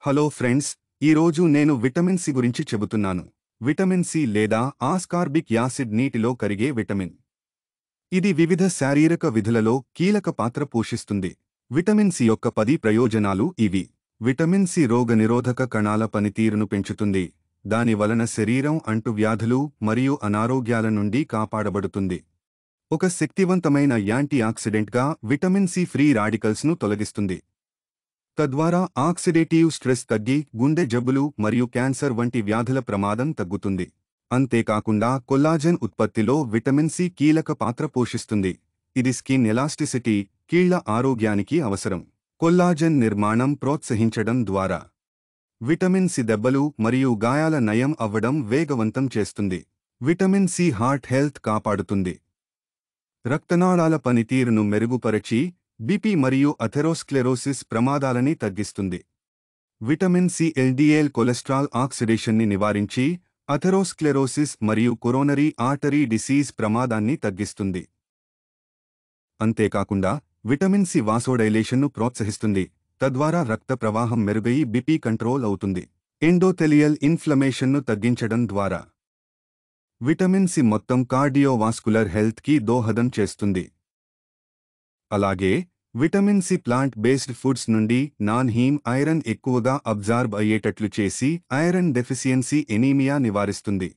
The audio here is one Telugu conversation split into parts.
హలో ఫ్రెండ్స్, ఈరోజు నేను విటమిన్ సి గురించి చెబుతున్నాను. విటమిన్ సి లేదా ఆస్కార్బిక్ యాసిడ్ నీటిలో కరిగే విటమిన్. ఇది వివిధ శారీరక విధులలో కీలక పాత్ర పోషిస్తుంది. విటమిన్ సి యొక్క 10 ప్రయోజనాలు ఇవి. విటమిన్ సి రోగనిరోధక కణాల పనితీరును పెంచుతుంది. దాని వలన శరీరం అంటువ్యాధులు మరియు అనారోగ్యాల నుండి కాపాడబడుతుంది. ఒక శక్తివంతమైన యాంటీ ఆక్సిడెంట్గా విటమిన్ సి ఫ్రీ రాడికల్స్ను తొలగిస్తుంది. తద్వారా ఆక్సిడేటివ్ స్ట్రెస్ తగ్గి గుండె జబ్బులు మరియు క్యాన్సర్ వంటి వ్యాధుల ప్రమాదం తగ్గుతుంది. అంతేకాకుండా కొల్లాజెన్ ఉత్పత్తిలో విటమిన్ సి కీలక పాత్ర పోషిస్తుంది. ఇది స్కిన్ ఎలాస్టిసిటీ, కీళ్ల ఆరోగ్యానికి అవసరం. కొల్లాజెన్ నిర్మాణం ప్రోత్సహించడం ద్వారా విటమిన్ సి దెబ్బలు మరియు గాయాల నయం అవ్వడం వేగవంతం చేస్తుంది. విటమిన్ సి హార్ట్ హెల్త్ కాపాడుతుంది. రక్తనాళాల పనితీరును మెరుగుపరచి బీపీ మరియు అథెరోస్క్లెరోసిస్ ప్రమాదాలని తగ్గిస్తుంది. విటమిన్ సి ఎల్డిఎల్ కొలెస్ట్రాల్ ఆక్సిడేషన్ని నివారించి అథెరోస్క్లెరోసిస్ మరియు కొరోనరీ ఆర్టరీ డిసీజ్ ప్రమాదాన్ని తగ్గిస్తుంది. అంతేకాకుండా విటమిన్ సి వాసోడైలేషన్ను ప్రోత్సహిస్తుంది. తద్వారా రక్త ప్రవాహం మెరుగై బీపీ కంట్రోల్ అవుతుంది. ఎండోథెలియల్ ఇన్ఫ్లమేషన్ను తగ్గించడం ద్వారా విటమిన్ సి మొత్తం కార్డియోవాస్కులర్ హెల్త్కి దోహదం చేస్తుంది. అలాగే vitamin C plant based foods నుండి నాన్ హీమ్ ఐరన్ ఎక్కువగా అబ్జార్బ్ అయ్యేటట్లు చేసి ఐరన్ డెఫిషియన్సీ ఎనీమియా నివారిస్తుంది.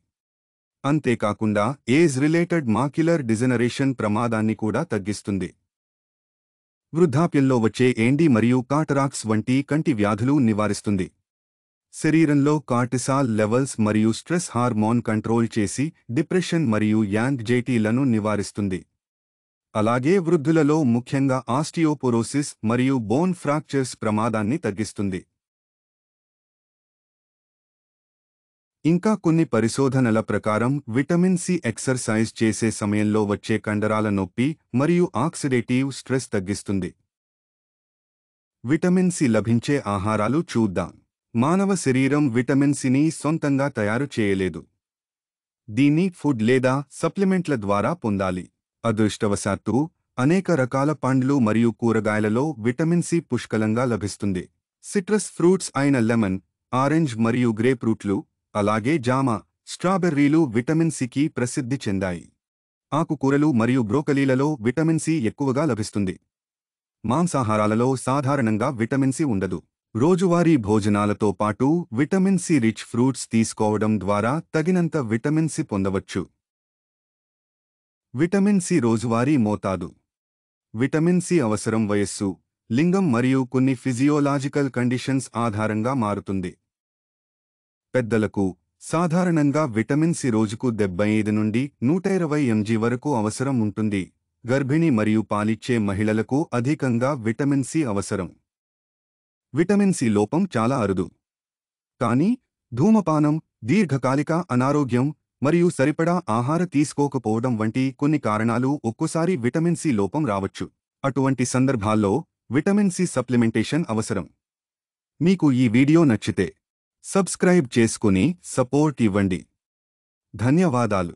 అంతేకాకుండా ఏజ్ రిలేటెడ్ మాక్యులర్ డిజెనరేషన్ ప్రమాదాన్ని కూడా తగ్గిస్తుంది. వృద్ధాప్యంలో వచ్చే ఏండి మరియు కాటరాక్స్ వంటి కంటి వ్యాధులు నివారిస్తుంది. శరీరంలో కార్టిసాల్ లెవెల్స్ మరియు స్ట్రెస్ హార్మోన్ కంట్రోల్ చేసి డిప్రెషన్ మరియు యాంగ్జైటీలను నివారిస్తుంది. అలాగే వృద్ధులలో ముఖ్యంగా ఆస్టియోపోరోసిస్ మరియు బోన్ ఫ్రాక్చర్స్ ప్రమాదాన్ని తగ్గిస్తుంది. ఇంకా కొన్ని పరిశోధనల ప్రకారం విటమిన్ సి ఎక్సర్సైజ్ చేసే సమయంలో వచ్చే కండరాల నొప్పి మరియు ఆక్సిడేటివ్ స్ట్రెస్ తగ్గిస్తుంది. విటమిన్ సి లభించే ఆహారాలు చూద్దాం. మానవ శరీరం విటమిన్ సిని సొంతంగా తయారు చేయలేదు. దీన్ని ఫుడ్ లేదా సప్లిమెంట్ల ద్వారా పొందాలి. అదృష్టవశాత్తు అనేక రకాల పండ్లు మరియు కూరగాయలలో విటమిన్ సి పుష్కలంగా లభిస్తుంది. సిట్రస్ ఫ్రూట్స్ అయిన లెమన్, ఆరెంజ్ మరియు గ్రేప్ఫ్రూట్లు, అలాగే జామ, స్ట్రాబెర్రీలు విటమిన్ సికి ప్రసిద్ధి చెందాయి. ఆకుకూరలు మరియు బ్రోకలీలలో విటమిన్ సి ఎక్కువగా లభిస్తుంది. మాంసాహారాలలో సాధారణంగా విటమిన్ సి ఉండదు. రోజువారీ భోజనాలతో పాటు విటమిన్ సి రిచ్ ఫ్రూట్స్ తీసుకోవడం ద్వారా తగినంత విటమిన్ సి పొందవచ్చు. విటమిన్ సి రోజువారీ మోతాదు. విటమిన్ సి అవసరం వయస్సు, లింగం మరియు కొన్ని ఫిజియోలాజికల్ కండిషన్స్ ఆధారంగా మారుతుంది. పెద్దలకు సాధారణంగా విటమిన్ సి రోజుకు 75 నుండి 120 mg వరకు అవసరం ఉంటుంది. గర్భిణీ మరియు పాలిచ్చే మహిళలకు అధికంగా విటమిన్ సి అవసరం. విటమిన్ సి లోపం చాలా అరుదు. కానీ ధూమపానం, దీర్ఘకాలిక అనారోగ్యం మరియు సరిపడా ఆహార తీసుకోకపోవడం వంటి కొన్ని కారణాలు ఒక్కోసారి విటమిన్ సి లోపం రావచ్చు. అటువంటి సందర్భాల్లో విటమిన్ సి సప్లిమెంటేషన్ అవసరం. మీకు ఈ వీడియో నచ్చితే సబ్స్క్రైబ్ చేసుకుని సపోర్ట్ ఇవ్వండి. ధన్యవాదాలు.